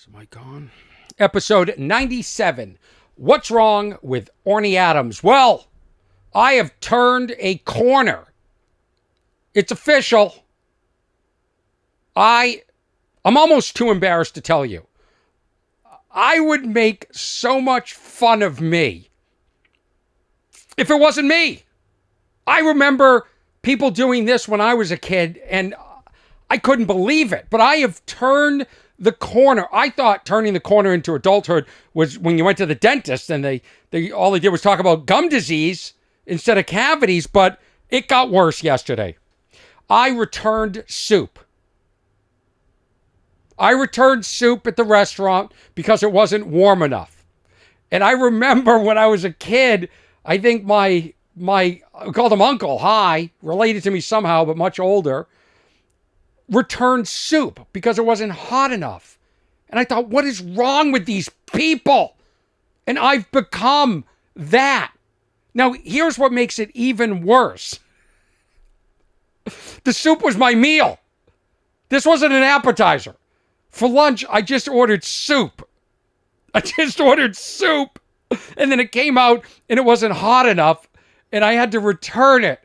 Is the mic on? Episode 97. What's wrong with Orny Adams? Well, I have turned a corner. It's official. I'm almost too embarrassed to tell you. I would make so much fun of me if it wasn't me. I remember people doing this when I was a kid, and I couldn't believe it. But I have turned the corner. I thought turning the corner into adulthood was when you went to the dentist and all they did was talk about gum disease instead of cavities, but it got worse yesterday. I returned soup. I returned soup at the restaurant because it wasn't warm enough. And I remember when I was a kid, I think my I called him Uncle, related to me somehow, but much older, returned soup because it wasn't hot enough. And I thought, what is wrong with these people? And I've become that. Now, here's what makes it even worse. The soup was my meal. This wasn't an appetizer. For lunch, I just ordered soup. And then it came out and it wasn't hot enough. And I had to return it.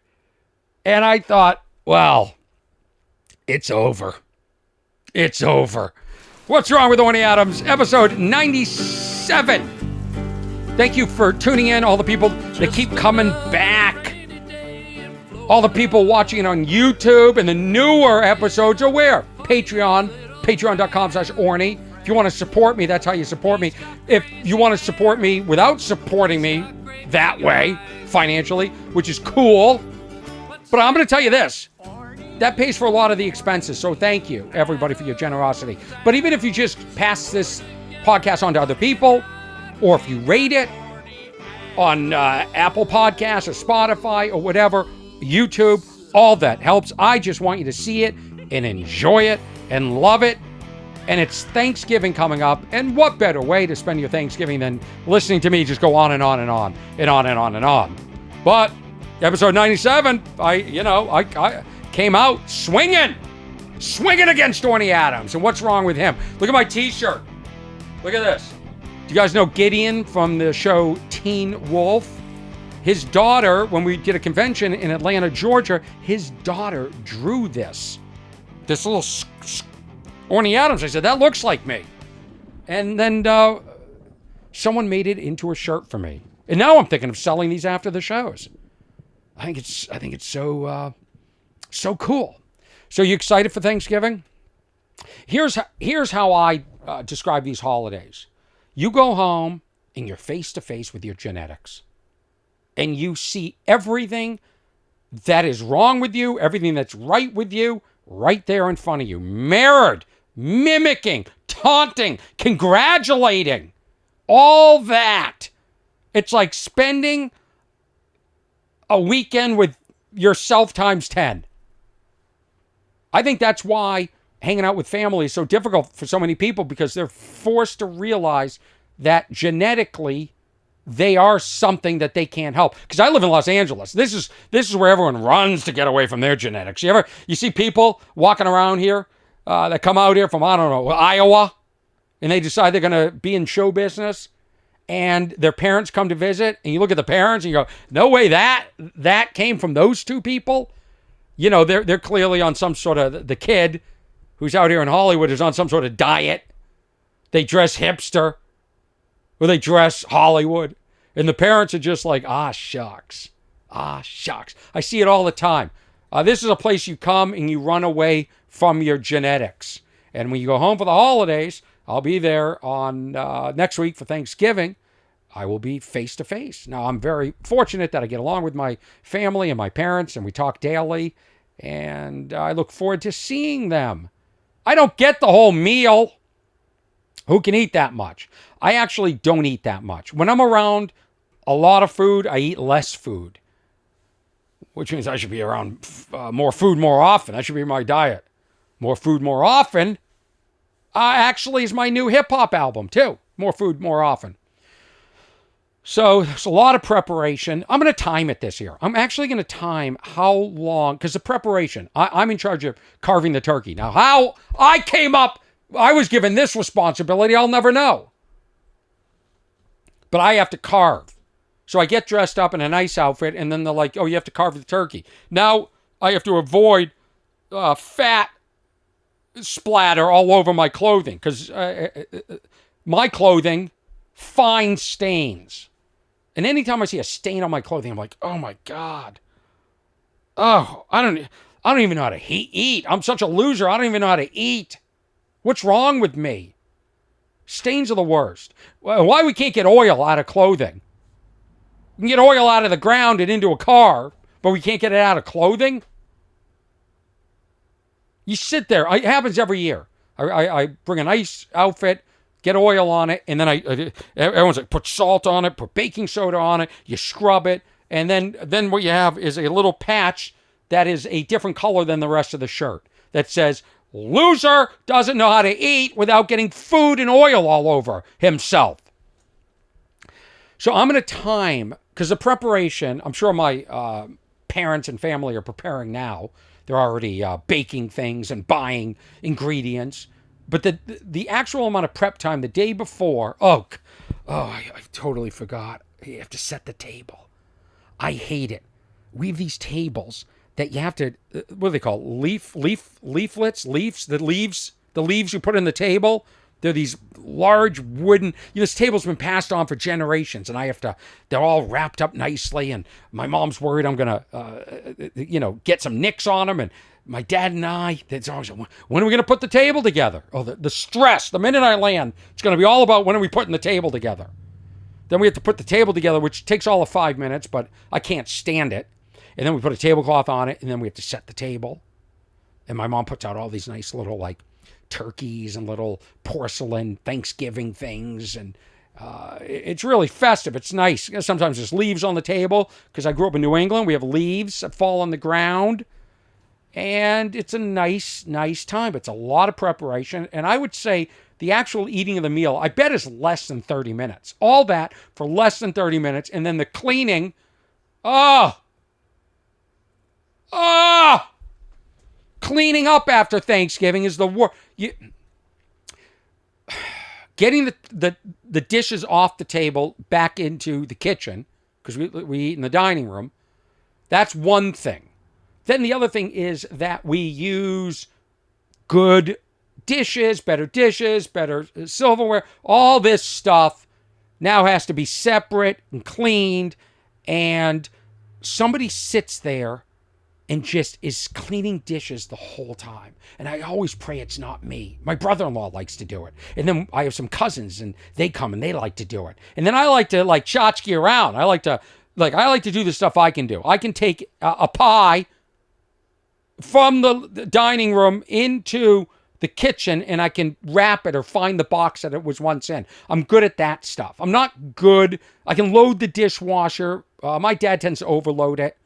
And I thought, well, it's over. It's over. What's wrong with Orny Adams? Episode 97. Thank you for tuning in. All the people that keep coming back. All the people watching it on YouTube, and the newer episodes are where? Patreon.com/Orny. If you want to support me, that's how you support me. If you want to support me without supporting me that way, financially, which is cool. But I'm going to tell you this. That pays for a lot of the expenses. So thank you, everybody, for your generosity. But even if you just pass this podcast on to other people, or if you rate it on Apple Podcasts or Spotify or whatever, YouTube, all that helps. I just want you to see it and enjoy it and love it. And it's Thanksgiving coming up. And what better way to spend your Thanksgiving than listening to me just go on and on and on and on and on and on. But episode 97, I came out swinging against Orny Adams. And what's wrong with him? Look at my t-shirt. Look at this. Do you guys know Gideon from the show Teen Wolf? His daughter, when we did a convention in Atlanta, Georgia, his daughter drew this little Orny Adams. I said, that looks like me. And then someone made it into a shirt for me. And now I'm thinking of selling these after the shows. I think it's so cool. So you excited for Thanksgiving? Here's how I describe these holidays. You go home and you're face to face with your genetics. And you see everything that is wrong with you, everything that's right with you, right there in front of you. Mirrored, mimicking, taunting, congratulating. All that. It's like spending a weekend with yourself times 10. I think that's why hanging out with family is so difficult for so many people, because they're forced to realize that genetically they are something that they can't help. Because I live in Los Angeles. This is where everyone runs to get away from their genetics. You see people walking around here that come out here from, I don't know, Iowa, and they decide they're going to be in show business, and their parents come to visit, and you look at the parents and you go, no way that came from those two people. You know, they're clearly on some sort of, the kid who's out here in Hollywood is on some sort of diet. They dress hipster, or they dress Hollywood. And the parents are just like, shucks. Shucks. I see it all the time. This is a place you come and you run away from your genetics. And when you go home for the holidays, I'll be there on next week for Thanksgiving. I will be face to face. Now, I'm very fortunate that I get along with my family and my parents, and we talk daily. And I look forward to seeing them. I don't get the whole meal. Who can eat that much? I actually don't eat that much. When I'm around a lot of food, I eat less food, which means I should be around more food more often. That should be my diet. More food more often actually is my new hip-hop album, too. More food more often. So there's a lot of preparation. I'm going to time it this year. I'm actually going to time how long, because the preparation, I'm in charge of carving the turkey. Now, how I came up I was given this responsibility. I'll never know. But I have to carve. So I get dressed up in a nice outfit, and then they're like, oh, you have to carve the turkey. Now I have to avoid fat splatter all over my clothing, because my clothing finds stains. And anytime I see a stain on my clothing, I'm like, oh my God. Oh, I don't even know how to eat. I'm such a loser. I don't even know how to eat. What's wrong with me? Stains are the worst. Why we can't get oil out of clothing? We can get oil out of the ground and into a car, but we can't get it out of clothing? You sit there. It happens every year. I bring a nice outfit, get oil on it, and then everyone's like, put salt on it, put baking soda on it, you scrub it, and then what you have is a little patch that is a different color than the rest of the shirt that says, loser doesn't know how to eat without getting food and oil all over himself. So I'm going to time, because the preparation, I'm sure my parents and family are preparing now. They're already baking things and buying ingredients. But the actual amount of prep time the day before, I totally forgot. You have to set the table. I hate it. We have these tables that you have to, what do they call leaflets, the leaves you put in the table. They're these large wooden, this table's been passed on for generations, and they're all wrapped up nicely, and my mom's worried I'm going to, get some nicks on them, and my dad and I, it's always, when are we going to put the table together? Oh, the stress, the minute I land, it's going to be all about when are we putting the table together. Then we have to put the table together, which takes all of 5 minutes, but I can't stand it. And then we put a tablecloth on it, and then we have to set the table. And my mom puts out all these nice little, turkeys and little porcelain Thanksgiving things. And it's really festive. It's nice. Sometimes there's leaves on the table, because I grew up in New England. We have leaves that fall on the ground. And it's a nice, nice time. It's a lot of preparation. And I would say the actual eating of the meal, I bet, is less than 30 minutes. All that for less than 30 minutes. And then the cleaning, cleaning up after Thanksgiving is the worst. Getting the dishes off the table back into the kitchen, because we eat in the dining room, that's one thing. Then the other thing is that we use good dishes, better silverware. All this stuff now has to be separate and cleaned, and somebody sits there and just is cleaning dishes the whole time. And I always pray it's not me. My brother-in-law likes to do it. And then I have some cousins, and they come and they like to do it. And then I like to tchotchke around. I like to do the stuff I can do. I can take a pie from the dining room into the kitchen, and I can wrap it or find the box that it was once in. I'm good at that stuff. I'm not good. I can load the dishwasher. My dad tends to overload it.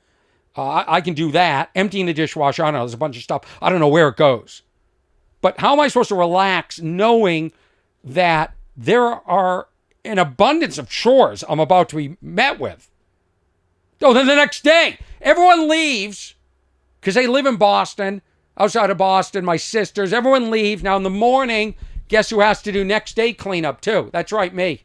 I can do that. Emptying the dishwasher, I don't know, there's a bunch of stuff. I don't know where it goes. But how am I supposed to relax knowing that there are an abundance of chores I'm about to be met with? Oh, then the next day, everyone leaves, because they live in Boston, outside of Boston, my sisters, everyone leaves. Now in the morning, guess who has to do next day cleanup too? That's right, me.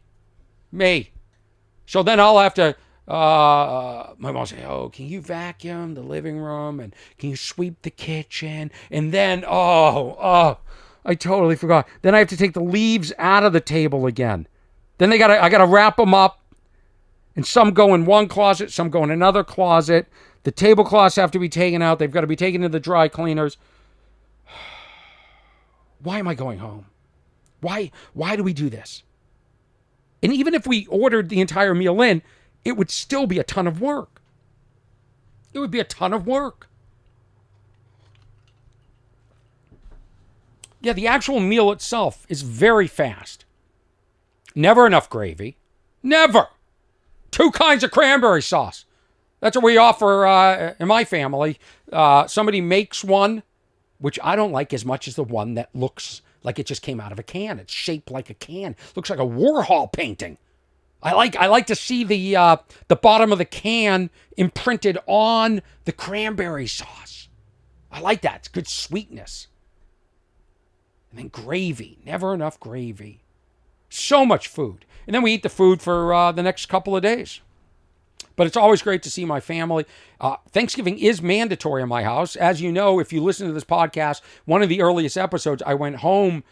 So then I'll have to, my mom will say, oh, can you vacuum the living room? And can you sweep the kitchen? And then, I totally forgot. Then I have to take the leaves out of the table again. Then I gotta wrap them up. And some go in one closet, some go in another closet. The tablecloths have to be taken out. They've got to be taken to the dry cleaners. Why am I going home? Why do we do this? And even if we ordered the entire meal in, it would still be a ton of work. It would be a ton of work. Yeah, the actual meal itself is very fast. Never enough gravy. Never. 2 kinds of cranberry sauce. That's what we offer in my family. Somebody makes one, which I don't like as much as the one that looks like it just came out of a can. It's shaped like a can. Looks like a Warhol painting. I like to see the bottom of the can imprinted on the cranberry sauce. I like that. It's good sweetness. And then gravy. Never enough gravy. So much food. And then we eat the food for the next couple of days. But it's always great to see my family. Thanksgiving is mandatory in my house. As you know, if you listen to this podcast, one of the earliest episodes, I went home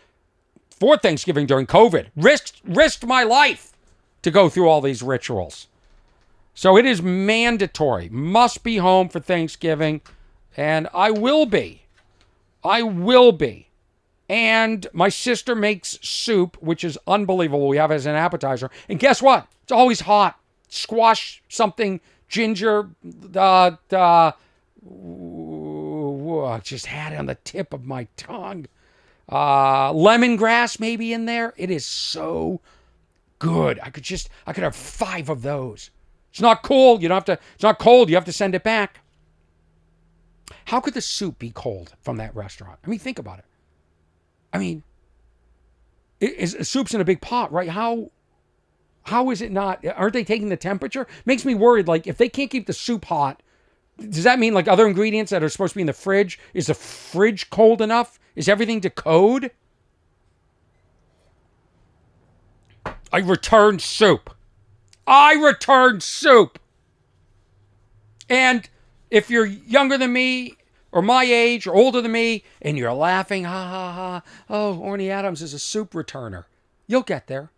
for Thanksgiving during COVID. Risked my life to go through all these rituals. So it is mandatory. Must be home for Thanksgiving. And I will be. I will be. And my sister makes soup, which is unbelievable. We have it as an appetizer. And guess what? It's always hot. Squash something, ginger, I just had it on the tip of my tongue. Lemongrass maybe in there. It is so good. I could have 5 of those. It's not cool. It's not cold. You have to send it back. How could the soup be cold from that restaurant? I mean, think about it. I mean, soup's in a big pot, right? How is it not? Aren't they taking the temperature? Makes me worried. Like, if they can't keep the soup hot, does that mean like other ingredients that are supposed to be in the fridge? Is the fridge cold enough? Is everything to code? I returned soup. And if you're younger than me, or my age, or older than me, and you're laughing, ha ha ha, oh, Orny Adams is a soup returner. You'll get there.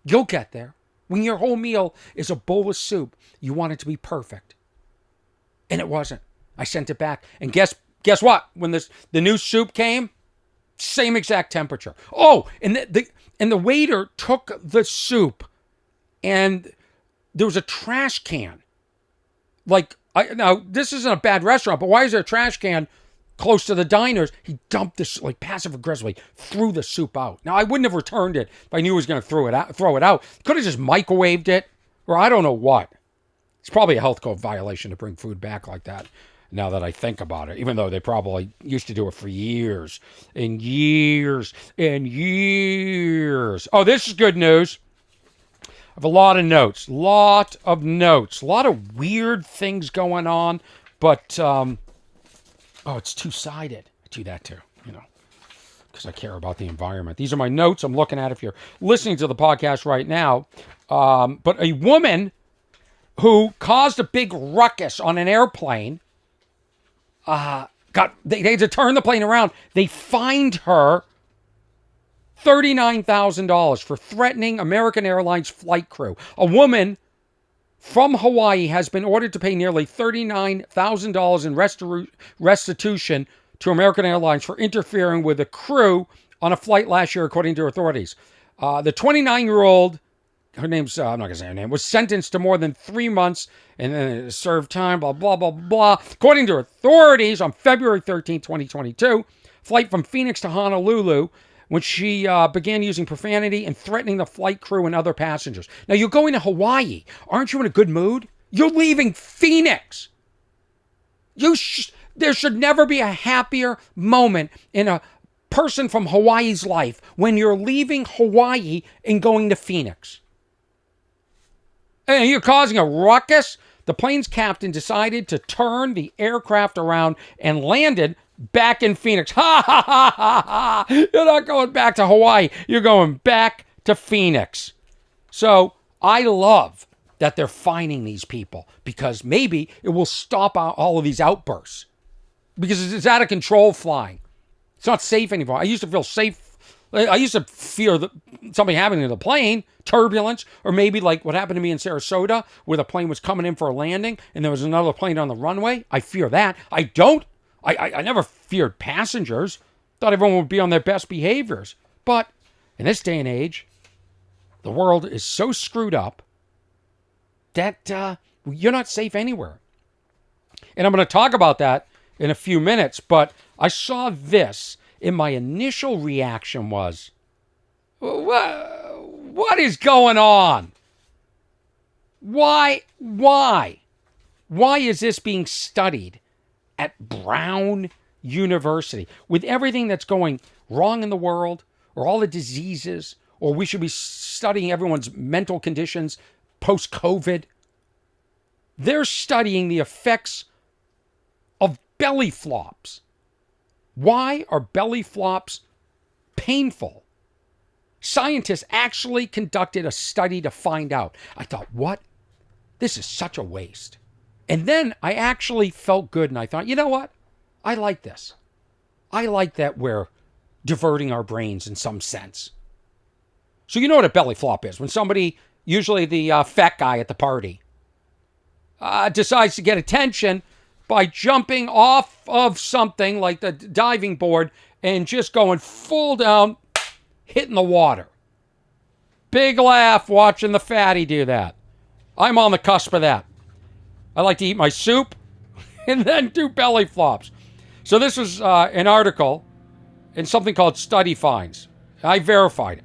You'll get there. When your whole meal is a bowl of soup, you want it to be perfect. And it wasn't. I sent it back. And guess what? When the new soup came, same exact temperature. Oh, and the waiter took the soup, and there was a trash can. Like, now, this isn't a bad restaurant, but why is there a trash can close to the diners? He dumped this, like, passive-aggressively, threw the soup out. Now, I wouldn't have returned it if I knew he was going to throw it out. Could have just microwaved it, or I don't know what. It's probably a health code violation to bring food back like that, now that I think about it, even though they probably used to do it for years and years and years. Oh, this is good news. I have a lot of notes. A lot of weird things going on, but it's two-sided. I do that too, because I care about the environment. These are my notes I'm looking at if you're listening to the podcast right now. But a woman who caused a big ruckus on an airplane, they had to turn the plane around. They fined her $39,000 for threatening American Airlines flight crew. A woman from Hawaii has been ordered to pay nearly $39,000 in restitution to American Airlines for interfering with a crew on a flight last year, according to authorities. The 29-year-old, her name's, I'm not going to say her name, was sentenced to more than 3 months and then served time, blah, blah, blah, blah. According to authorities, on February 13, 2022, flight from Phoenix to Honolulu, when she began using profanity and threatening the flight crew and other passengers. Now, you're going to Hawaii. Aren't you in a good mood? You're leaving Phoenix. There should never be a happier moment in a person from Hawaii's life when you're leaving Hawaii and going to Phoenix. And you're causing a ruckus. The plane's captain decided to turn the aircraft around and landed back in Phoenix. Ha ha ha ha ha. You're not going back to Hawaii. You're going back to Phoenix. So I love that they're fining these people because maybe it will stop all of these outbursts because it's out of control flying. It's not safe anymore. I used to feel safe. I used to fear that something happening to the plane, turbulence, or maybe like what happened to me in Sarasota where the plane was coming in for a landing and there was another plane on the runway. I fear that. I never feared passengers. Thought everyone would be on their best behaviors. But in this day and age, the world is so screwed up that you're not safe anywhere. And I'm going to talk about that in a few minutes, but I saw this, and my initial reaction was, what is going on? Why is this being studied at Brown University with everything that's going wrong in the world, or all the diseases, or we should be studying everyone's mental conditions post-COVID? They're studying the effects of belly flops. Why are belly flops painful. Scientists actually conducted a study to find out. I thought, what? This is such a waste. And then I actually felt good, and I thought, you know what? I like this. I like that we're diverting our brains in some sense. So you know what a belly flop is. When somebody, usually the fat guy at the party, decides to get attention by jumping off of something like the diving board and just going full down, hitting the water. Big laugh watching the fatty do that. I'm on the cusp of that. I like to eat my soup and then do belly flops. So this was an article in something called Study Finds. I verified it.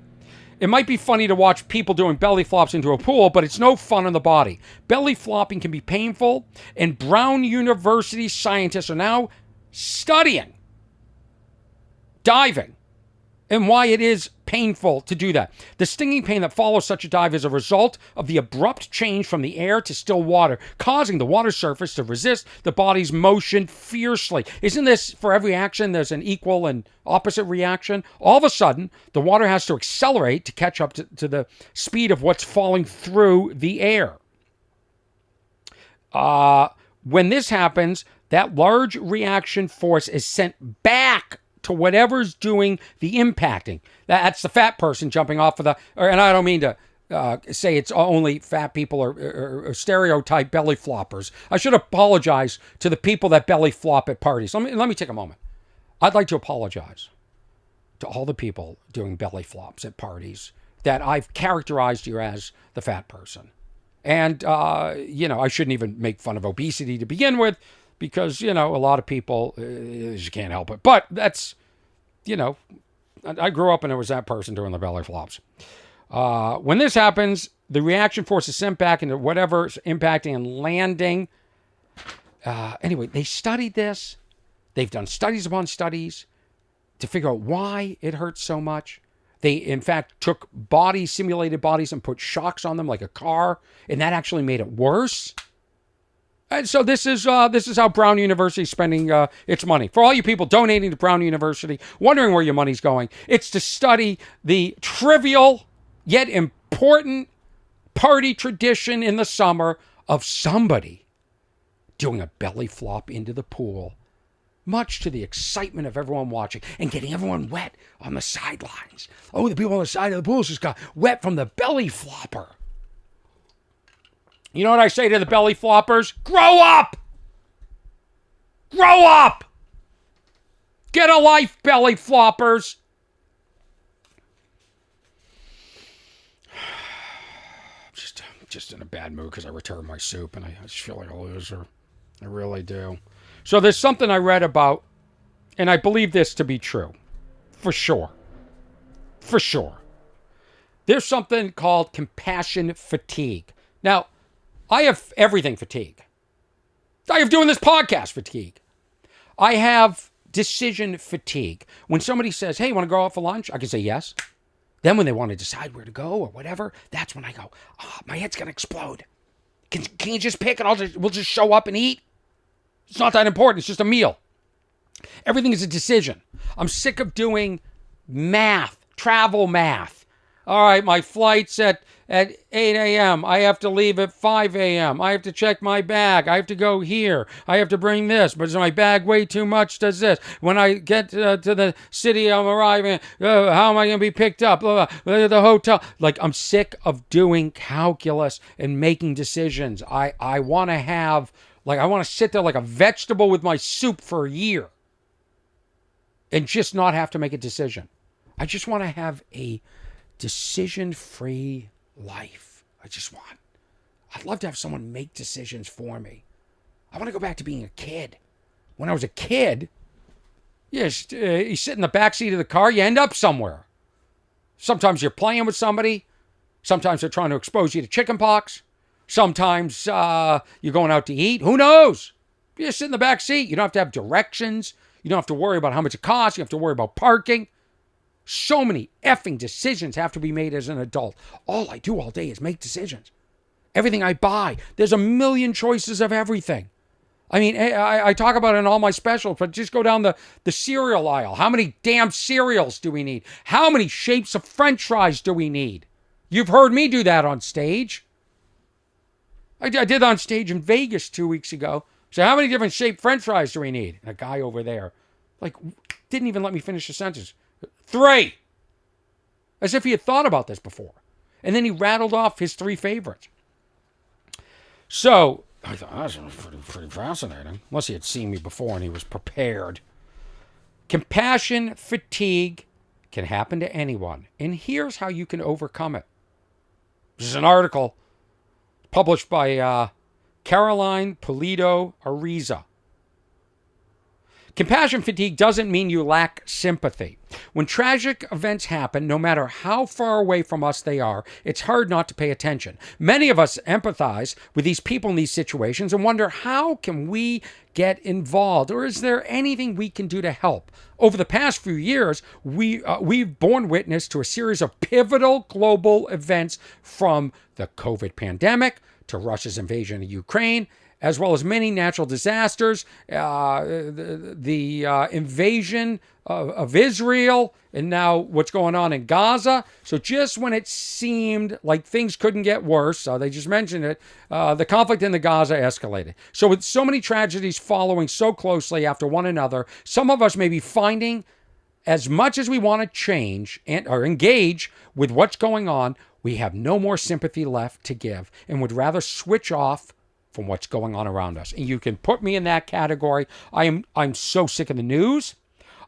It might be funny to watch people doing belly flops into a pool, but it's no fun on the body. Belly flopping can be painful, and Brown University scientists are now studying diving and why it is painful to do that. The stinging pain that follows such a dive is a result of the abrupt change from the air to still water, causing the water surface to resist the body's motion fiercely. Isn't this, for every action, there's an equal and opposite reaction? All of a sudden, the water has to accelerate to catch up to the speed of what's falling through the air. When this happens, that large reaction force is sent back to whatever's doing the impacting. That's the fat person jumping off of and I don't mean to say it's only fat people or stereotype belly floppers. I should apologize to the people that belly flop at parties. Let me take a moment. I'd like to apologize to all the people doing belly flops at parties that I've characterized you as the fat person. And, I shouldn't even make fun of obesity to begin with, because, a lot of people, you can't help it. But that's, I grew up and there was that person doing the belly flops. When this happens, the reaction force is sent back into whatever's impacting and landing. Anyway, they studied this. They've done studies upon studies to figure out why it hurts so much. They, in fact, took simulated bodies and put shocks on them like a car, and that actually made it worse. And so this is how Brown University is spending its money. For all you people donating to Brown University, wondering where your money's going, it's to study the trivial yet important party tradition in the summer of somebody doing a belly flop into the pool, much to the excitement of everyone watching and getting everyone wet on the sidelines. Oh, the people on the side of the pool just got wet from the belly flopper. You know what I say to the belly floppers? Grow up! Grow up! Get a life, belly floppers! Just in a bad mood because I returned my soup and I just feel like a loser. I really do. So there's something I read about, and I believe this to be true. For sure. For sure. There's something called compassion fatigue. Now, I have everything fatigue. I have doing this podcast fatigue. I have decision fatigue. When somebody says, hey, want to go out for lunch? I can say yes. Then when they want to decide where to go or whatever, that's when I go, oh, my head's going to explode. Can you just pick and we'll just show up and eat? It's not that important. It's just a meal. Everything is a decision. I'm sick of doing math, travel math. All right, my flight's at 8 a.m. I have to leave at 5 a.m. I have to check my bag. I have to go here. I have to bring this. But is my bag way too much? Does this? When I get to the city I'm arriving, how am I going to be picked up? Blah, blah, blah, the hotel. Like, I'm sick of doing calculus and making decisions. I want to have, I want to sit there like a vegetable with my soup for a year and just not have to make a decision. I just want to have a decision-free life. I'd love to have someone make decisions for me. I want to go back to being a kid. When I was a kid, you sit in the backseat of the car, you end up somewhere. Sometimes you're playing with somebody. Sometimes they're trying to expose you to chickenpox. Sometimes you're going out to eat. Who knows? You just sit in the back seat. You don't have to have directions. You don't have to worry about how much it costs. You have to worry about parking. So many effing decisions have to be made as an adult. All I do all day is make decisions. Everything I buy, there's a million choices of everything. I mean, I talk about it in all my specials, but just go down the cereal aisle. How many damn cereals do we need? How many shapes of French fries do we need? You've heard me do that on stage. I did on stage in Vegas 2 weeks ago. So how many different shaped French fries do we need? And a guy over there, like, didn't even let me finish the sentence. 3. As if he had thought about this before. And then he rattled off his 3 favorites. So I thought, that was pretty fascinating. Unless he had seen me before and he was prepared. Compassion fatigue can happen to anyone. And here's how you can overcome it. This is an article published by Caroline Pulido Ariza. Compassion fatigue doesn't mean you lack sympathy. When tragic events happen, no matter how far away from us they are, it's hard not to pay attention. Many of us empathize with these people in these situations and wonder, how can we get involved? Or is there anything we can do to help? Over the past few years, we've borne witness to a series of pivotal global events, from the COVID pandemic to Russia's invasion of Ukraine, as well as many natural disasters, the invasion of Israel, and now what's going on in Gaza. So just when it seemed like things couldn't get worse, they just mentioned it, the conflict in the Gaza escalated. So with so many tragedies following so closely after one another, some of us may be finding, as much as we want to change or engage with what's going on, we have no more sympathy left to give and would rather switch off from what's going on around us. And you can put me in that category. I'm so sick of the news.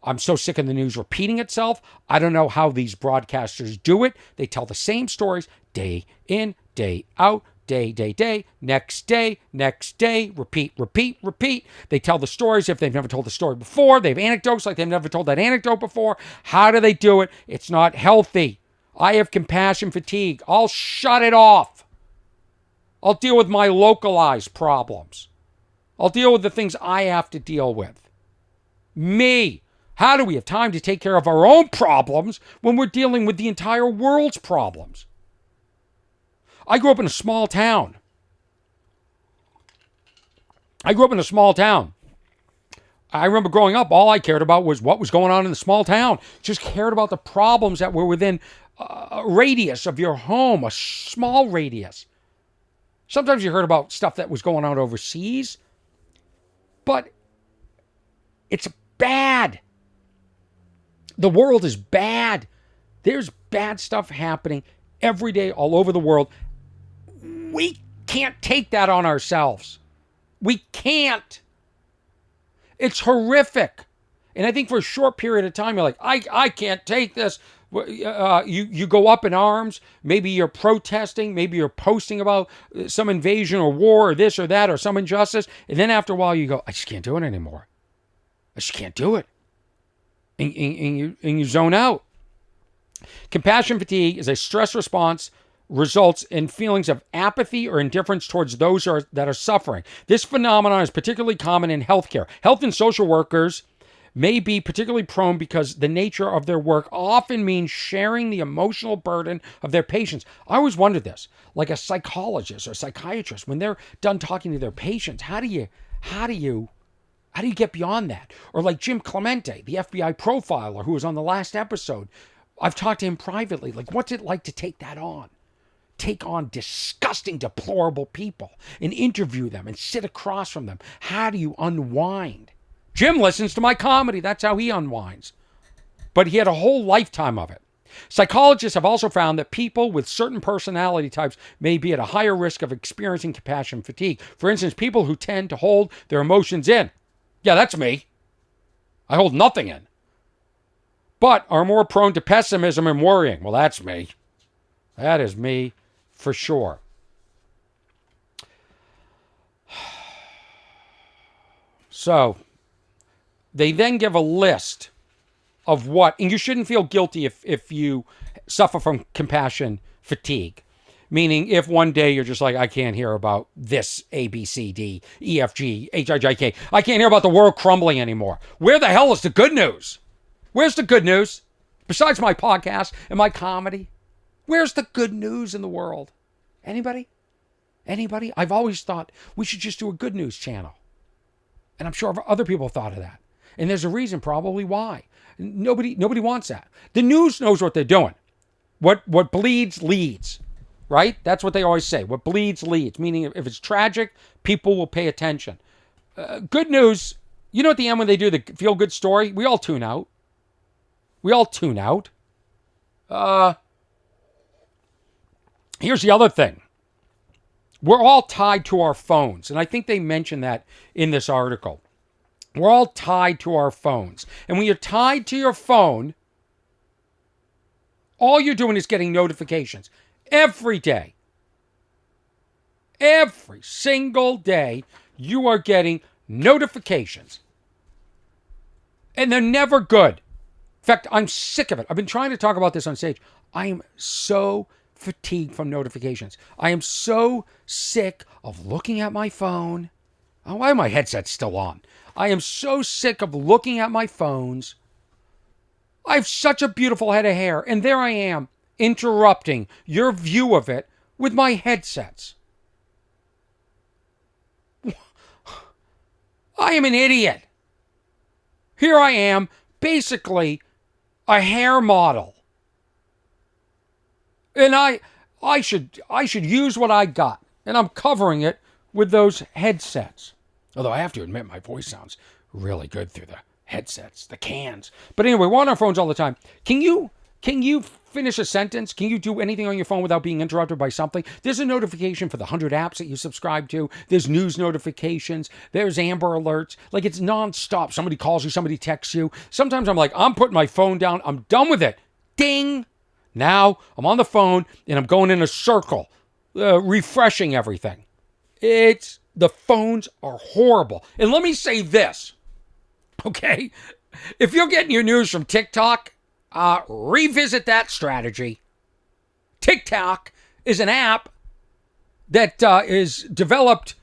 I'm so sick of the news repeating itself. I don't know how these broadcasters do it. They tell the same stories day in, day out, day, next day, repeat. They tell the stories if they've never told the story before. They have anecdotes like they've never told that anecdote before. How do they do it? It's not healthy. I have compassion fatigue. I'll shut it off. I'll deal with my localized problems. I'll deal with the things I have to deal with. Me. How do we have time to take care of our own problems when we're dealing with the entire world's problems? I grew up in a small town. I remember growing up, all I cared about was what was going on in the small town. Just cared about the problems that were within a radius of your home, a small radius. Sometimes you heard about stuff that was going on overseas, but it's bad. The world is bad. There's bad stuff happening every day all over the world. We can't take that on ourselves. We can't. It's horrific. And I think for a short period of time, you're like, I can't take this. You go up in arms. Maybe you're protesting. Maybe you're posting about some invasion or war or this or that or some injustice. And then after a while, you go, I just can't do it anymore. I just can't do it. And you zone out. Compassion fatigue is a stress response, results in feelings of apathy or indifference towards those that are suffering. This phenomenon is particularly common in healthcare. Health and social workers may be particularly prone because the nature of their work often means sharing the emotional burden of their patients. I always wondered this, like a psychologist or psychiatrist, when they're done talking to their patients, how do you get beyond that? Or like Jim Clemente, the FBI profiler who was on the last episode. I've talked to him privately. Like, what's it like to take that on? Take on disgusting, deplorable people and interview them and sit across from them. How do you unwind? Jim listens to my comedy. That's how he unwinds. But he had a whole lifetime of it. Psychologists have also found that people with certain personality types may be at a higher risk of experiencing compassion fatigue. For instance, people who tend to hold their emotions in. Yeah, that's me. I hold nothing in. But are more prone to pessimism and worrying. Well, that's me. That is me for sure. So, they then give a list of what, and you shouldn't feel guilty if you suffer from compassion fatigue. Meaning, if one day you're just like, I can't hear about this A, B, C, D, E, F, G, H, I, J, K. I can't hear about the world crumbling anymore. Where the hell is the good news? Where's the good news? Besides my podcast and my comedy, where's the good news in the world? Anybody? I've always thought we should just do a good news channel. And I'm sure other people have thought of that. And there's a reason probably why. Nobody wants that. The news knows what they're doing. What bleeds leads, right? That's what they always say. What bleeds leads, meaning if it's tragic, people will pay attention. Good news, you know at the end when they do the feel-good story, we all tune out. Here's the other thing. We're all tied to our phones, and I think they mentioned that in this article. We're all tied to our phones. And when you're tied to your phone, all you're doing is getting notifications every day. Every single day, you are getting notifications. And they're never good. In fact, I'm sick of it. I've been trying to talk about this on stage. I am so fatigued from notifications. I am so sick of looking at my phone. Oh, why are my headsets still on? I am so sick of looking at my phones. I have such a beautiful head of hair, and there I am, interrupting your view of it with my headsets. I am an idiot. Here I am, basically a hair model. And I should use what I got, and I'm covering it with those headsets. Although I have to admit, my voice sounds really good through the headsets, the cans. But anyway, we're on our phones all the time. Can you finish a sentence? Can you do anything on your phone without being interrupted by something? There's a notification for the 100 apps that you subscribe to. There's news notifications. There's Amber Alerts. Like, it's nonstop. Somebody calls you. Somebody texts you. Sometimes I'm like, I'm putting my phone down. I'm done with it. Ding. Now I'm on the phone and I'm going in a circle, refreshing everything. The phones are horrible. And let me say this, okay? If you're getting your news from TikTok, revisit that strategy. TikTok is an app that is developed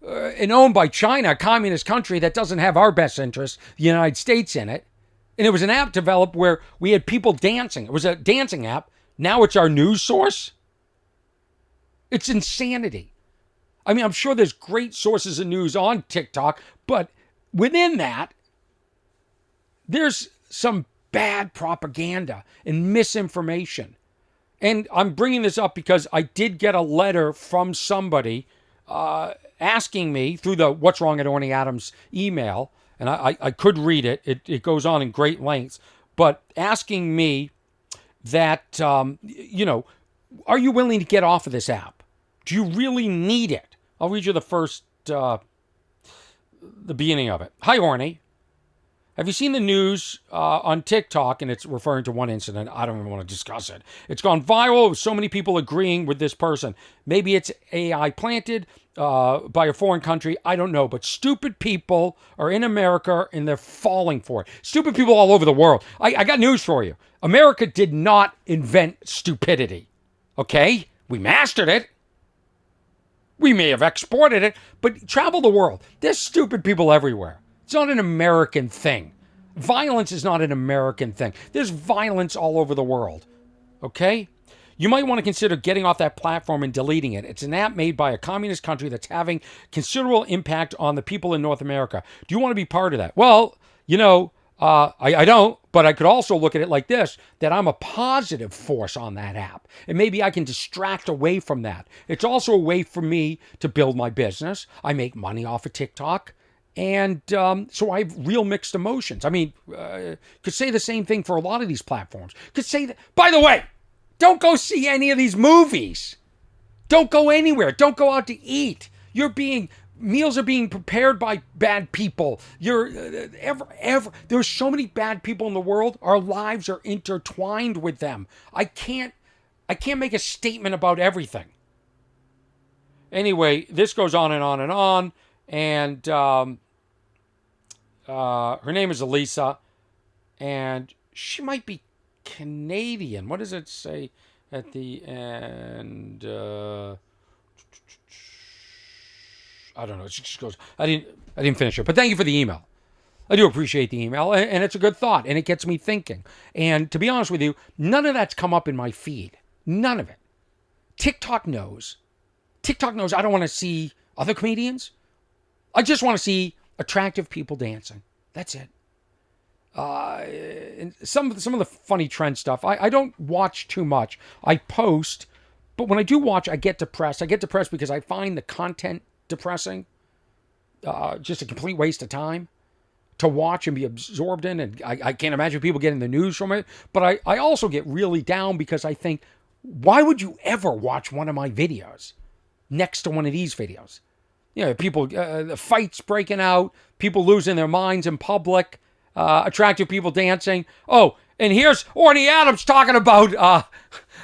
and owned by China, a communist country that doesn't have our best interests, the United States, in it. And it was an app developed where we had people dancing. It was a dancing app. Now it's our news source. It's insanity. I mean, I'm sure there's great sources of news on TikTok, but within that, there's some bad propaganda and misinformation. And I'm bringing this up because I did get a letter from somebody asking me through the What's Wrong at Orny Adams email, and I could read it. It goes on in great lengths, but asking me that, are you willing to get off of this app? Do you really need it? I'll read you the first, the beginning of it. Hi, Orny. Have you seen the news on TikTok? And it's referring to one incident. I don't even want to discuss it. It's gone viral with so many people agreeing with this person. Maybe it's AI planted by a foreign country. I don't know. But stupid people are in America and they're falling for it. Stupid people all over the world. I got news for you. America did not invent stupidity. Okay? We mastered it. We may have exported it, but travel the world. There's stupid people everywhere. It's not an American thing. Violence is not an American thing. There's violence all over the world. Okay? You might want to consider getting off that platform and deleting it. It's an app made by a communist country that's having considerable impact on the people in North America. Do you want to be part of that? Well, I don't, but I could also look at it like this, that I'm a positive force on that app. And maybe I can distract away from that. It's also a way for me to build my business. I make money off of TikTok. And so I have real mixed emotions. I mean, could say the same thing for a lot of these platforms. Could say that, by the way, don't go see any of these movies. Don't go anywhere. Don't go out to eat. Meals are being prepared by bad people. There's so many bad people in the world. Our lives are intertwined with them. I can't make a statement about everything. Anyway, this goes on and on and on. And her name is Elisa, and she might be Canadian. What does it say at the end? I don't know. She just goes, I didn't finish it, but thank you for the email. I do appreciate the email, and it's a good thought, and it gets me thinking. And to be honest with you, none of that's come up in my feed. None of it. TikTok knows I don't want to see other comedians. I just want to see Attractive people dancing. That's it. And some of the funny trend stuff. I don't watch too much. I post, but when I do watch, I get depressed. I get depressed because I find the content depressing. Just a complete waste of time to watch and be absorbed in. And I can't imagine people getting the news from it. But I also get really down because I think, why would you ever watch one of my videos next to one of these videos? You know, people, the fights breaking out, people losing their minds in public, attractive people dancing. Oh, and here's Orny Adams talking about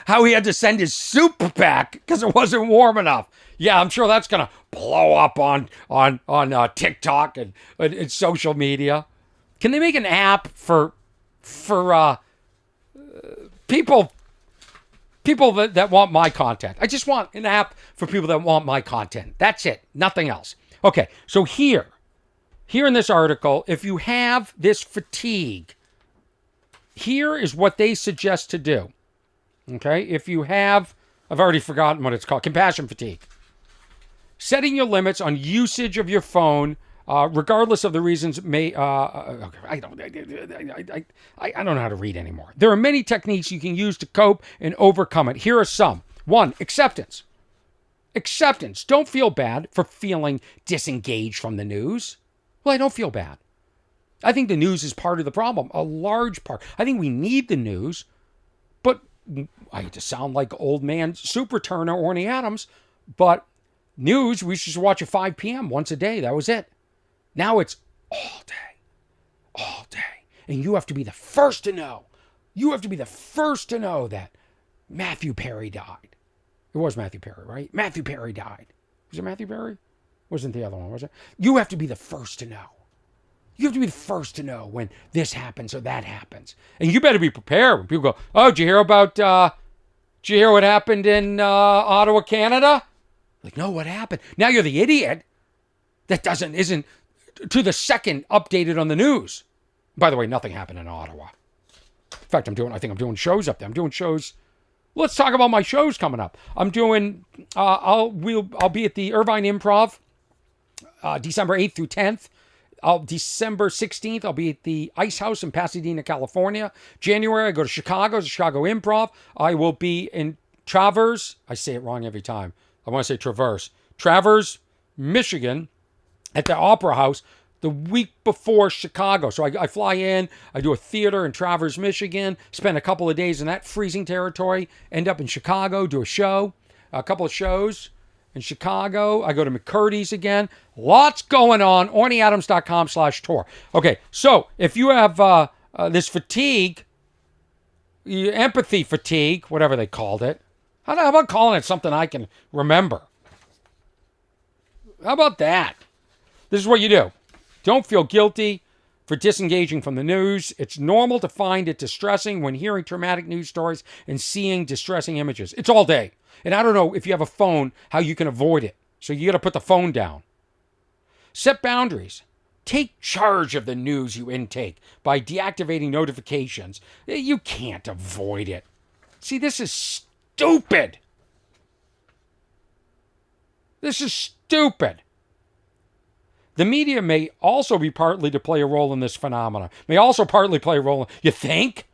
how he had to send his soup back because it wasn't warm enough. Yeah, I'm sure that's gonna blow up on TikTok and social media. Can they make an app for people that want my content? I just want an app for people that want my content. That's it. Nothing else. Okay, so here in this article, if you have this fatigue, here is what they suggest to do. Okay, if you have, I've already forgotten what it's called, compassion fatigue. Setting your limits on usage of your phone, regardless of the reasons, may. I don't know how to read anymore. There are many techniques you can use to cope and overcome it. Here are some. 1, acceptance. Acceptance. Don't feel bad for feeling disengaged from the news. Well, I don't feel bad. I think the news is part of the problem, a large part. I think we need the news, but I hate to sound like old man super turner Orny Adams, but news, we should watch at 5 p.m. once a day. That was it. Now it's all day. And you have to be the first to know. You have to be the first to know that Matthew Perry died. It was Matthew Perry, right? Matthew Perry died. Was it Matthew Perry? Wasn't the other one, was it? You have to be the first to know. You have to be the first to know when this happens or that happens. And you better be prepared when people go, oh, did you hear what happened in Ottawa, Canada? Like, no, what happened? Now you're the idiot that isn't to the second updated on the news. By the way, nothing happened in Ottawa. In fact, I think I'm doing shows up there. I'm doing shows. Let's talk about my shows coming up. I'm doing, I'll be at the Irvine Improv, December 8th through 10th. December 16th, I'll be at the Ice House in Pasadena, California. January, I go to Chicago, the Chicago Improv. I will be in Traverse. I say it wrong every time. I want to say Traverse, Michigan, at the Opera House the week before Chicago. So I fly in, I do a theater in Traverse, Michigan, spend a couple of days in that freezing territory, end up in Chicago, do a couple of shows in Chicago. I go to McCurdy's again. Lots going on. OrnyAdams.com/tour. Okay, so if you have this fatigue, empathy fatigue, whatever they called it, how about calling it something I can remember? How about that? This is what you do. Don't feel guilty for disengaging from the news. It's normal to find it distressing when hearing traumatic news stories and seeing distressing images. It's all day. And I don't know if you have a phone, how you can avoid it. So you got to put the phone down. Set boundaries. Take charge of the news you intake by deactivating notifications. You can't avoid it. See, this is stupid. This is stupid. The media may also be partly to play a role in this phenomenon. May also partly play a role. You think?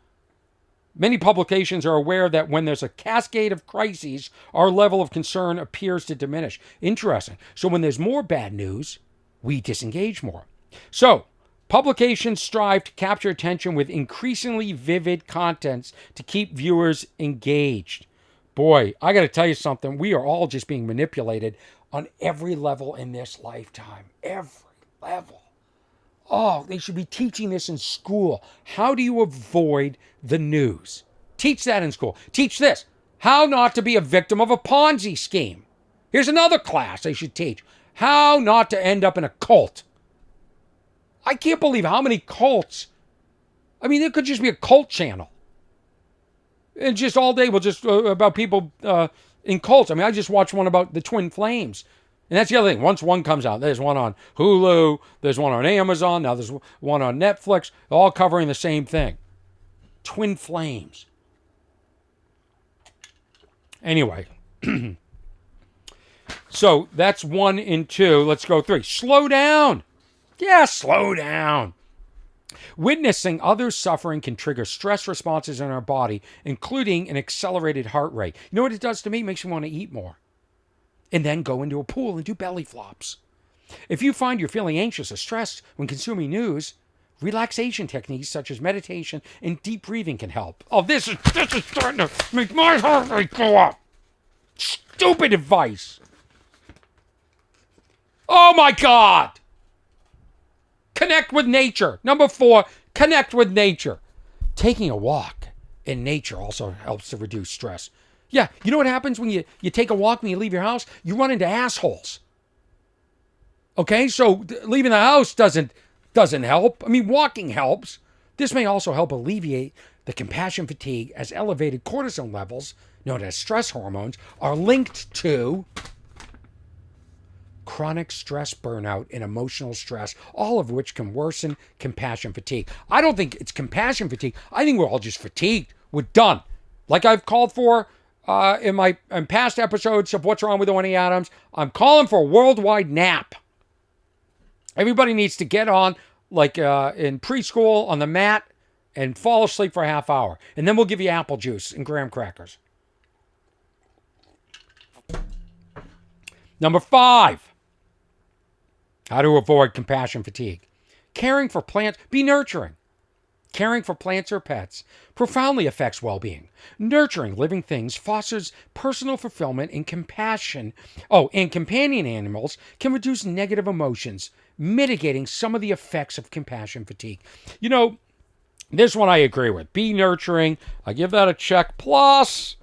Many publications are aware that when there's a cascade of crises, our level of concern appears to diminish. Interesting. So when there's more bad news, we disengage more. So, publications strive to capture attention with increasingly vivid contents to keep viewers engaged. Boy, I got to tell you something. We are all just being manipulated on every level in this lifetime. Every level. Oh, they should be teaching this in school. How do you avoid the news? Teach that in school. Teach this. How not to be a victim of a Ponzi scheme. Here's another class they should teach. How not to end up in a cult. I can't believe how many cults. I mean, there could just be a cult channel. And just all day, about people in cults. I mean, I just watched one about the twin flames. And that's the other thing. Once one comes out, there's one on Hulu, there's one on Amazon, now there's one on Netflix, all covering the same thing. Twin flames. Anyway. So that's 1 and 2. Let's go 3. Slow down. Yeah, slow down. Witnessing others suffering can trigger stress responses in our body, including an accelerated heart rate. You know what it does to me? It makes me want to eat more. And then go into a pool and do belly flops. If you find you're feeling anxious or stressed when consuming news, relaxation techniques such as meditation and deep breathing can help. Oh, this is starting to make my heart rate go up. Stupid advice. Oh my God. Connect with nature. Number 4, connect with nature. Taking a walk in nature also helps to reduce stress. Yeah, you know what happens when you take a walk when you leave your house? You run into assholes. Okay, so leaving the house doesn't help. I mean, walking helps. This may also help alleviate the compassion fatigue, as elevated cortisol levels, known as stress hormones, are linked to chronic stress burnout and emotional stress, all of which can worsen compassion fatigue. I don't think it's compassion fatigue. I think we're all just fatigued. We're done. Like I've called for in past episodes of What's Wrong with Orny Adams, I'm calling for a worldwide nap. Everybody needs to get on, like in preschool, on the mat and fall asleep for a half hour. And then we'll give you apple juice and graham crackers. Number 5. How to avoid compassion fatigue. Caring for plants. Be nurturing. Caring for plants or pets profoundly affects well-being. Nurturing living things fosters personal fulfillment and compassion. Oh, and companion animals can reduce negative emotions, mitigating some of the effects of compassion fatigue. You know, this one I agree with. Be nurturing. I give that a check. Plus,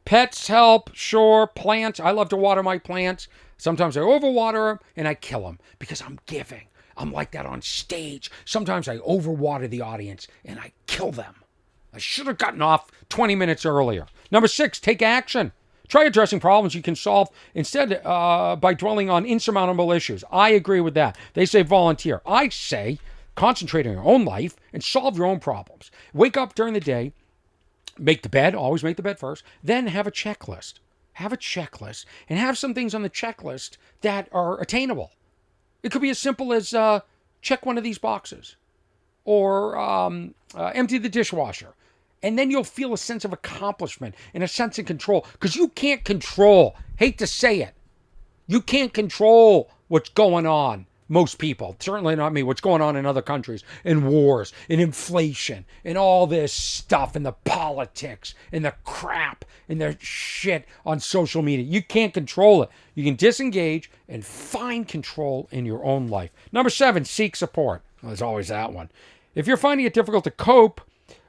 pets help, sure. Plants, I love to water my plants. Sometimes I overwater them and I kill them because I'm giving. I'm like that on stage. Sometimes I overwater the audience and I kill them. I should have gotten off 20 minutes earlier. Number 6, take action. Try addressing problems you can solve instead by dwelling on insurmountable issues. I agree with that. They say volunteer. I say concentrate on your own life and solve your own problems. Wake up during the day, make the bed, always make the bed first, then have a checklist. Have a checklist and have some things on the checklist that are attainable. It could be as simple as check one of these boxes or empty the dishwasher. And then you'll feel a sense of accomplishment and a sense of control, because you can't control, hate to say it, you can't control what's going on. Most people, certainly not me, what's going on in other countries, in wars, in inflation, and all this stuff, and the politics, and the crap, and the shit on social media. You can't control it. You can disengage and find control in your own life. Number 7, seek support. Well, there's always that one. If you're finding it difficult to cope,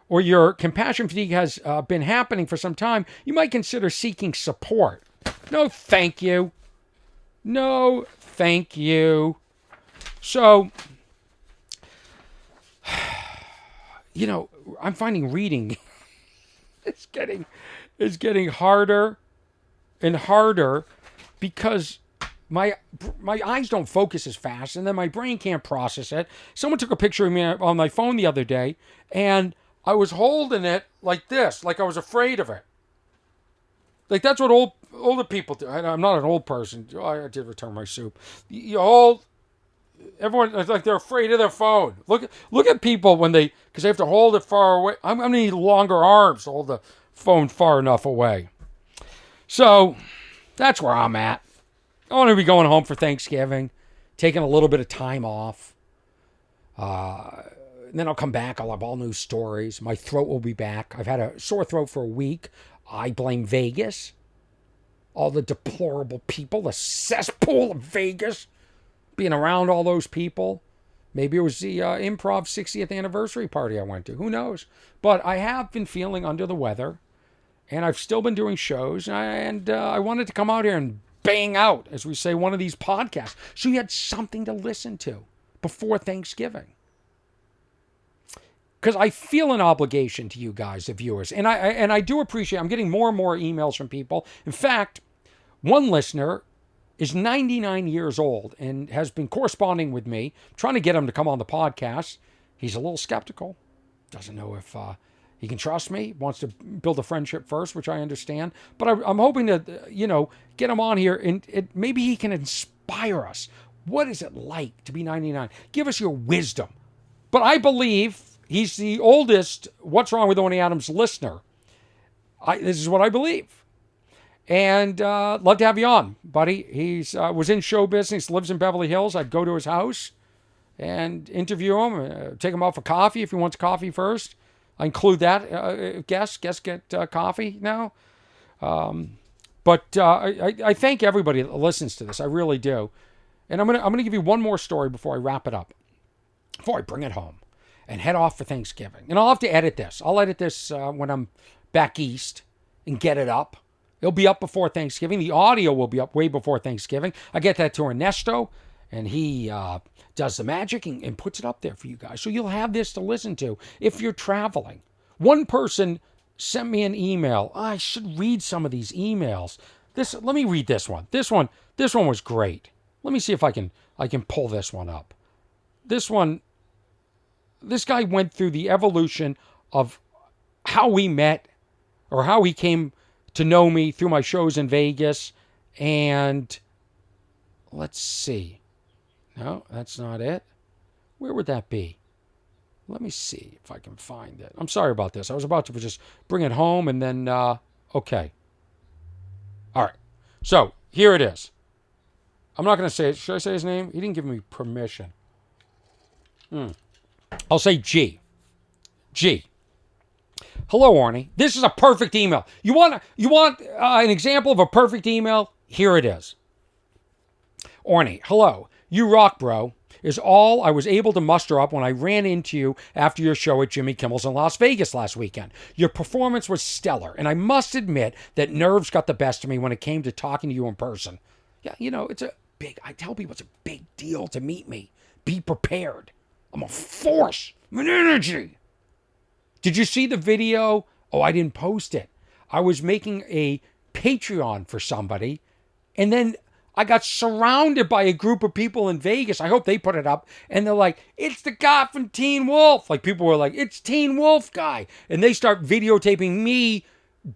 or your compassion fatigue has been happening for some time, you might consider seeking support. No, thank you. No, thank you. So, you know, I'm finding reading is getting harder and harder because my eyes don't focus as fast, and then my brain can't process it. Someone took a picture of me on my phone the other day, and I was holding it like this, like I was afraid of it. Like that's what older people do. I'm not an old person. I did return my soup. You hold. Everyone, it's like they're afraid of their phone. Look at people because they have to hold it far away. I'm going to need longer arms to hold the phone far enough away. So that's where I'm at. I want to be going home for Thanksgiving, taking a little bit of time off. And then I'll come back. I'll have all new stories. My throat will be back. I've had a sore throat for a week. I blame Vegas. All the deplorable people, the cesspool of Vegas. Being around all those people. Maybe it was the Improv 60th anniversary party I went to. Who knows? But I have been feeling under the weather. And I've still been doing shows. And I wanted to come out here and bang out, as we say, one of these podcasts. So you had something to listen to before Thanksgiving. Because I feel an obligation to you guys, the viewers. And I do appreciate, I'm getting more and more emails from people. In fact, one listener is 99 years old and has been corresponding with me, trying to get him to come on the podcast. He's a little skeptical. Doesn't know if he can trust me. Wants to build a friendship first, which I understand. But I'm hoping to, get him on here and maybe he can inspire us. What is it like to be 99? Give us your wisdom. But I believe he's the oldest What's Wrong with Orny Adams listener. This is what I believe. And love to have you on, buddy. He's was in show business, lives in Beverly Hills. I'd go to his house and interview him, take him out for coffee if he wants coffee first. I include that. Guests get coffee now. But I thank everybody that listens to this. I really do. And I'm gonna give you one more story before I wrap it up, before I bring it home and head off for Thanksgiving. And I'll have to edit this. I'll edit this when I'm back east and get it up. It'll be up before Thanksgiving. The audio will be up way before Thanksgiving. I get that to Ernesto, and he does the magic and puts it up there for you guys. So you'll have this to listen to if you're traveling. One person sent me an email. I should read some of these emails. Let me read this one. This one was great. Let me see if I can pull this one up. This guy went through the evolution of how we met, or how he came to know me through my shows in Vegas. And let's see. No, that's not it. Where would that be? Let me see if I can find it. I'm sorry about this. I was about to just bring it home and then, okay. All right. So here it is. I'm not going to say it. Should I say his name? He didn't give me permission. I'll say G. Hello, Orny. This is a perfect email. You want an example of a perfect email? Here it is. Orny, hello. You rock, bro, is all I was able to muster up when I ran into you after your show at Jimmy Kimmel's in Las Vegas last weekend. Your performance was stellar, and I must admit that nerves got the best of me when it came to talking to you in person. Yeah, I tell people it's a big deal to meet me. Be prepared. I'm a force. I'm an energy. Did you see the video? Oh, I didn't post it. I was making a Patreon for somebody, and then I got surrounded by a group of people in Vegas. I hope they put it up. And they're like, it's the guy from Teen Wolf. Like, people were like, it's Teen Wolf guy. And they start videotaping me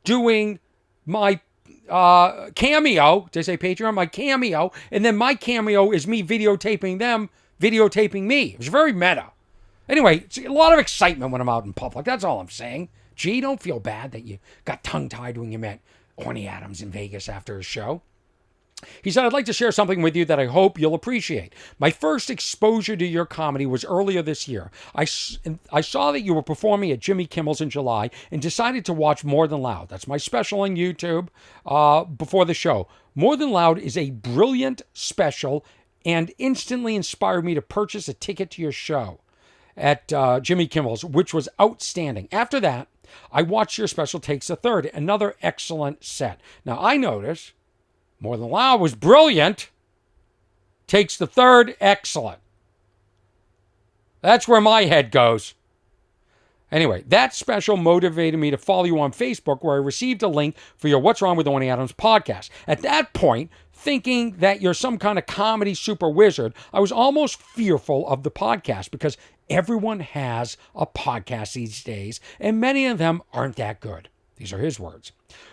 doing my cameo. Did I say Patreon? My cameo. And then my cameo is me videotaping them, videotaping me. It was very meta. Anyway, it's a lot of excitement when I'm out in public. That's all I'm saying. Gee, don't feel bad that you got tongue-tied when you met Orny Adams in Vegas after his show. He said, I'd like to share something with you that I hope you'll appreciate. My first exposure to your comedy was earlier this year. I saw that you were performing at Jimmy Kimmel's in July and decided to watch More Than Loud. That's my special on YouTube before the show. More Than Loud is a brilliant special and instantly inspired me to purchase a ticket to your show at Jimmy Kimmel's, which was outstanding. After that, I watched your special Takes a Third, another excellent set. Now, I noticed More Than Loud was brilliant. Takes the Third, excellent. That's where my head goes. Anyway, that special motivated me to follow you on Facebook, where I received a link for your What's Wrong with Orny Adams podcast. At that point, thinking that you're some kind of comedy super wizard, I was almost fearful of the podcast because everyone has a podcast these days, and many of them aren't that good. These are his words.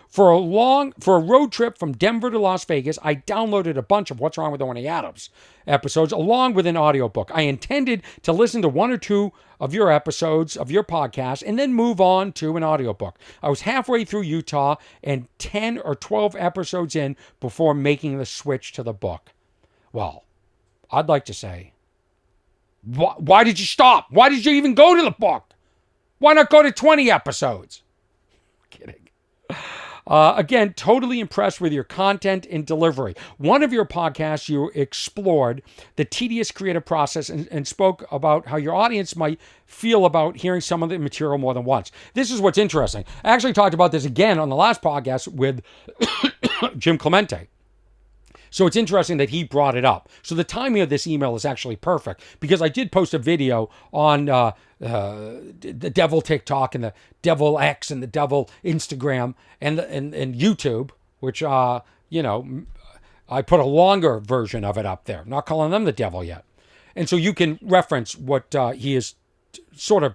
For a road trip from Denver to Las Vegas, I downloaded a bunch of What's Wrong with Orny Adams episodes along with an audiobook. I intended to listen to one or two of your episodes of your podcast and then move on to an audiobook. I was halfway through Utah and 10 or 12 episodes in before making the switch to the book. Well, I'd like to say, why did you stop? Why did you even go to the book? Why not go to 20 episodes? Kidding. Again, totally impressed with your content and delivery. One of your podcasts, you explored the tedious creative process and spoke about how your audience might feel about hearing some of the material more than once. This is what's interesting. I actually talked about this again on the last podcast with Jim Clemente. So it's interesting that he brought it up. So the timing of this email is actually perfect because I did post a video on the Devil TikTok and the Devil X and the Devil Instagram and YouTube, which I put a longer version of it up there. I'm not calling them the devil yet. And so you can reference what he is sort of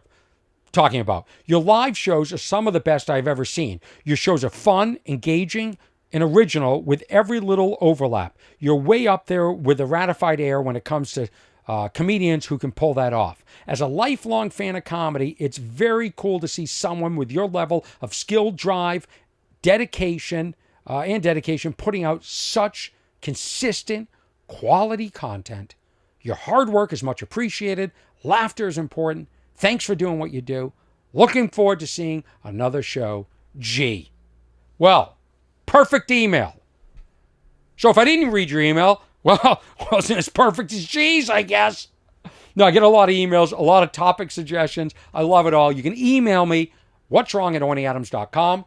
talking about. Your live shows are some of the best I've ever seen. Your shows are fun, engaging, and original with every little overlap. You're way up there with the ratified air when it comes to comedians who can pull that off. As a lifelong fan of comedy, it's very cool to see someone with your level of skill, drive, dedication, putting out such consistent, quality content. Your hard work is much appreciated. Laughter is important. Thanks for doing what you do. Looking forward to seeing another show. G. Well, perfect email. So if I didn't read your email, well, wasn't as perfect as G's, I guess. No, I get a lot of emails, a lot of topic suggestions. I love it all. You can email me, what'swrong@ornyadams.com.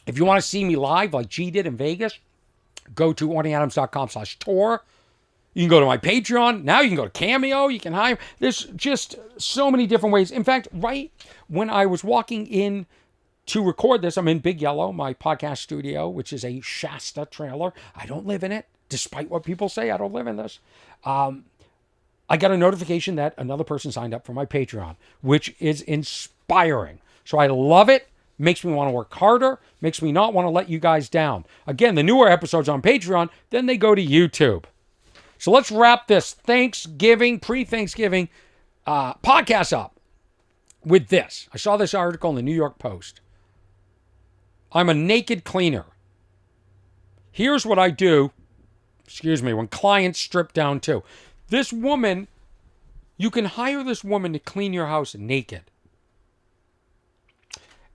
If you want to see me live like G did in Vegas, go to ornyadams.com/tour. You can go to my Patreon. Now you can go to Cameo. You can hire. There's just so many different ways. In fact, right when I was walking in to record this, I'm in Big Yellow, my podcast studio, which is a Shasta trailer. I don't live in it, despite what people say. I don't live in this. I got a notification that another person signed up for my Patreon, which is inspiring. So I love it. Makes me want to work harder. Makes me not want to let you guys down. Again, the newer episodes on Patreon, then they go to YouTube. So let's wrap this Thanksgiving, pre-Thanksgiving podcast up with this. I saw this article in the New York Post. I'm a naked cleaner. Here's what I do, when clients strip down too. This woman, you can hire this woman to clean your house naked.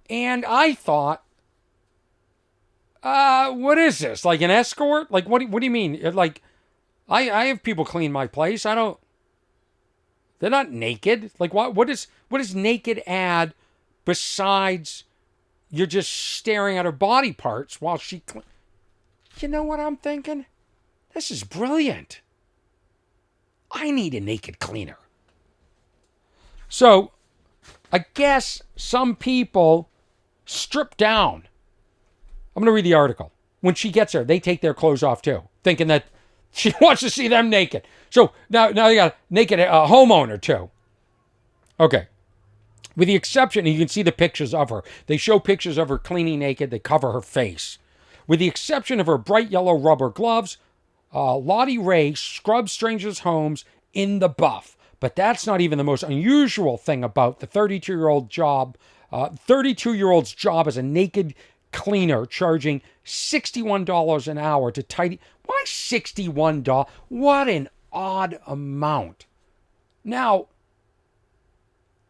And I thought, what is this? Like an escort? Like, what do you mean? Like, I have people clean my place. They're not naked. Like, what does naked add besides you're just staring at her body parts while she You know what I'm thinking? This is brilliant. I need a naked cleaner. So, I guess some people strip down. I'm going to read the article. When she gets there, they take their clothes off too, thinking that she wants to see them naked. So now you got a naked homeowner too. Okay. With the exception, you can see the pictures of her. They show pictures of her cleaning naked. They cover her face. With the exception of her bright yellow rubber gloves, Lottie Ray scrubs strangers' homes in the buff. But that's not even the most unusual thing about the 32-year-old's job as a naked cleaner, charging $61 an hour to tidy. Why $61? What an odd amount. Now,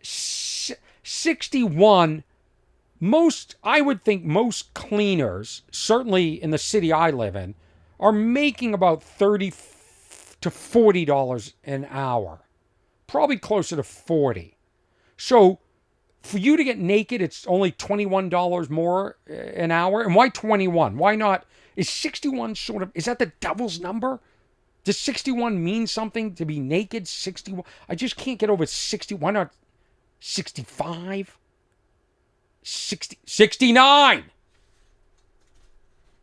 61, I would think most cleaners, certainly in the city I live in, are making about $30 to $40 an hour. Probably closer to 40. So, for you to get naked, it's only $21 more an hour. And why 21? Why not? Is 61 is that the devil's number? Does 61 mean something to be naked? 61? I just can't get over 60. Why not 65? 69!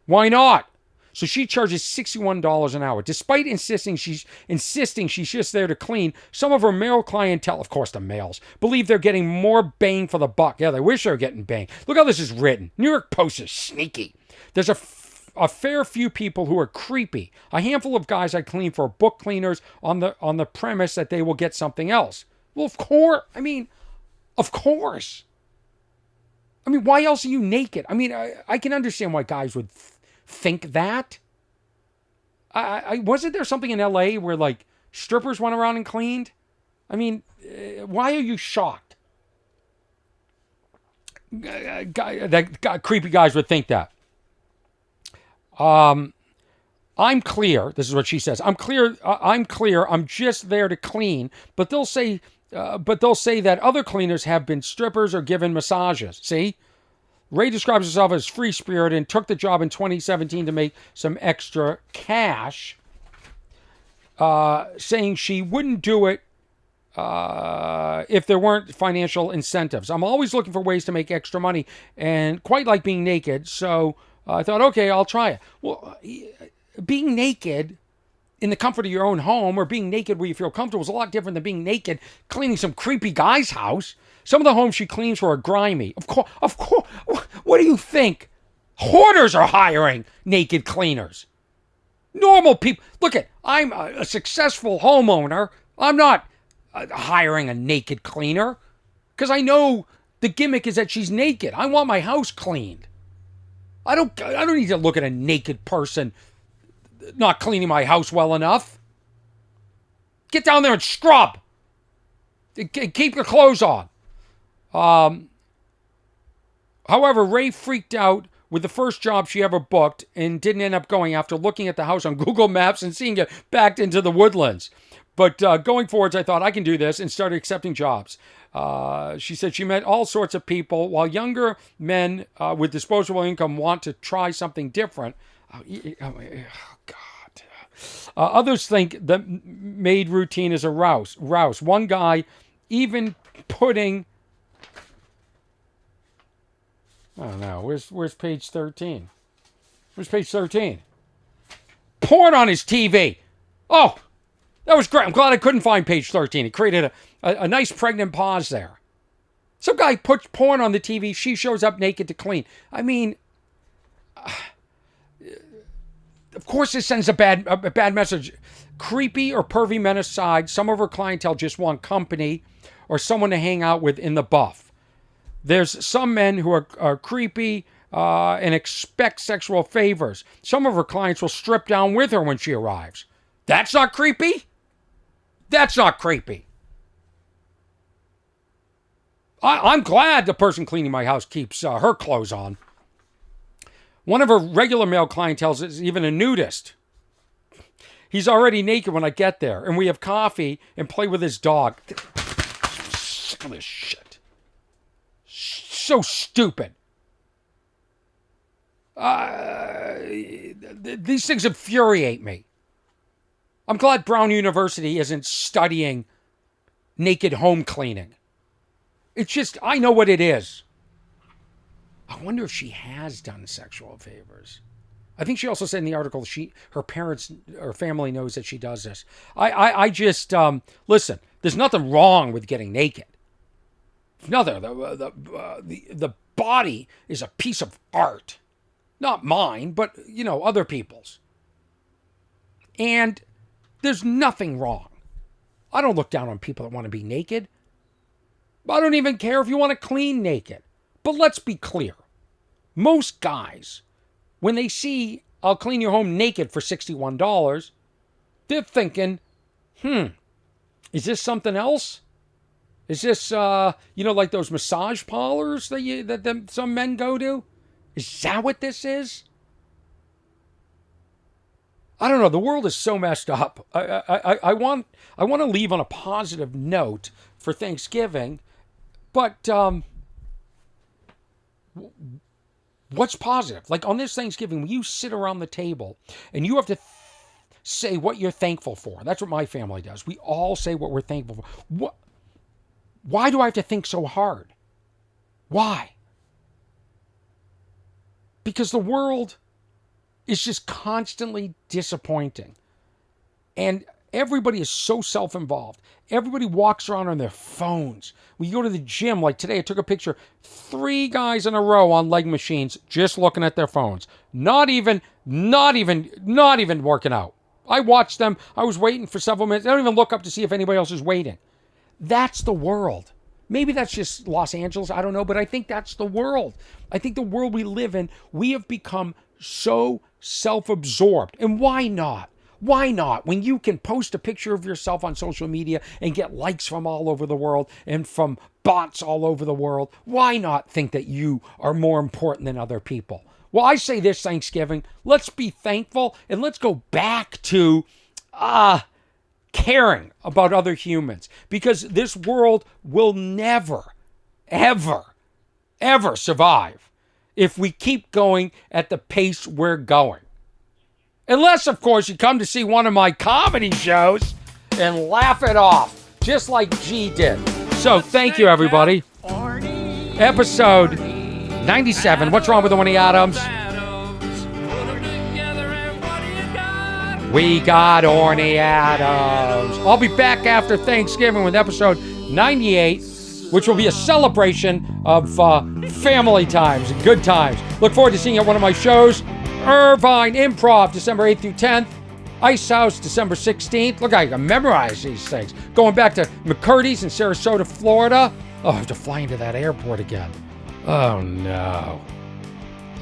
Why not? So she charges $61 an hour. Despite insisting she's just there to clean, some of her male clientele, of course the males, believe they're getting more bang for the buck. Yeah, they wish they were getting bang. Look how this is written. New York Post is sneaky. There's a fair few people who are creepy. A handful of guys I clean for book cleaners on the premise that they will get something else. Well, of course. Of course. Why else are you naked? I can understand why guys would think that. Wasn't there something in LA where like strippers went around and cleaned? Why are you shocked? Creepy guys would think that. I'm clear. This is what she says. I'm clear. I'm just there to clean. But they'll say that other cleaners have been strippers or given massages. See? Ray describes herself as free-spirited and took the job in 2017 to make some extra cash, saying she wouldn't do it if there weren't financial incentives. I'm always looking for ways to make extra money and quite like being naked, so I thought, okay, I'll try it. Well, being naked in the comfort of your own home or being naked where you feel comfortable is a lot different than being naked cleaning some creepy guy's house. Some of the homes she cleans for are grimy. Of course. What do you think? Hoarders are hiring naked cleaners. Normal people. Look I'm a successful homeowner. I'm not hiring a naked cleaner because I know the gimmick is that she's naked. I want my house cleaned. I don't need to look at a naked person not cleaning my house well enough. Get down there and scrub. Keep your clothes on. However, Ray freaked out with the first job she ever booked and didn't end up going after looking at the house on Google Maps and seeing it backed into the woodlands. But going forwards, I thought I can do this and started accepting jobs. She said she met all sorts of people, while younger men with disposable income want to try something different. Oh, God. Others think the maid routine is a rouse. One guy even putting... Oh, no. Where's page 13? Where's page 13? Porn on his TV. Oh, that was great. I'm glad I couldn't find page 13. It created a nice pregnant pause there. Some guy puts porn on the TV. She shows up naked to clean. I mean, of course this sends a bad message. Creepy or pervy men aside, some of her clientele just want company or someone to hang out with in the buff. There's some men who are creepy and expect sexual favors. Some of her clients will strip down with her when she arrives. That's not creepy? That's not creepy. I'm glad the person cleaning my house keeps her clothes on. One of her regular male clientele is even a nudist. He's already naked when I get there, and we have coffee and play with his dog. Sick of this shit. So stupid. These things infuriate me. I'm glad Brown University isn't studying naked home cleaning. It's just, I know what it is. I wonder if she has done sexual favors. I think she also said in the article her parents or family knows that she does this. I just, listen, there's nothing wrong with getting naked. Nothing. The body is a piece of art. Not mine, but, other people's. And there's nothing wrong. I don't look down on people that want to be naked. I don't even care if you want to clean naked. But let's be clear. Most guys, when they see, I'll clean your home naked for $61, they're thinking, is this something else? Is this, like those massage parlors that some men go to? Is that what this is? I don't know. The world is so messed up. I want to leave on a positive note for Thanksgiving, but what's positive? Like on this Thanksgiving, when you sit around the table and you have to say what you're thankful for. That's what my family does. We all say what we're thankful for. Why do I have to think so hard? Why? Because the world is just constantly disappointing. And everybody is so self-involved. Everybody walks around on their phones. When you go to the gym, like today, I took a picture, 3 guys in a row on leg machines just looking at their phones. Not even working out. I watched them. I was waiting for several minutes. I don't even look up to see if anybody else is waiting. That's the world. Maybe that's just Los Angeles. I don't know, but I think that's the world. I think the world we live in, we have become so self-absorbed. And why not? Why not? When you can post a picture of yourself on social media and get likes from all over the world and from bots all over the world, why not think that you are more important than other people? Well, I say this Thanksgiving, let's be thankful and let's go back to caring about other humans, because this world will never, ever, ever survive if we keep going at the pace we're going. Unless, of course, you come to see one of my comedy shows and laugh it off, just like G did. So thank you, everybody. Episode 97. What's wrong with the Orny Adams? We got Orny Adams. I'll be back after Thanksgiving with episode 98, which will be a celebration of family times and good times. Look forward to seeing you at one of my shows. Irvine Improv, December 8th through 10th. Ice House, December 16th. Look, I can memorize these things. Going back to McCurdy's in Sarasota, Florida. Oh, I have to fly into that airport again. Oh, no.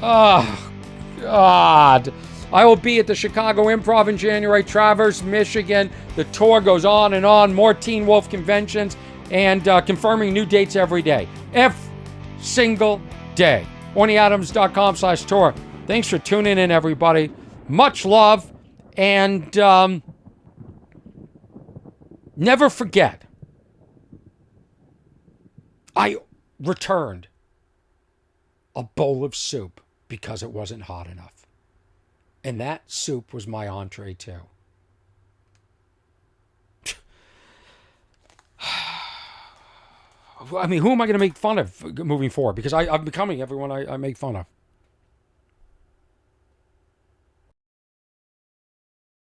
Oh, God. I will be at the Chicago Improv in January, Traverse, Michigan. The tour goes on and on. More Teen Wolf conventions and confirming new dates every day. Every single day. OrnyAdams.com/tour. Thanks for tuning in, everybody. Much love. And never forget, I returned a bowl of soup because it wasn't hot enough. And that soup was my entree too. I mean, who am I going to make fun of moving forward? Because I'm becoming everyone I make fun of.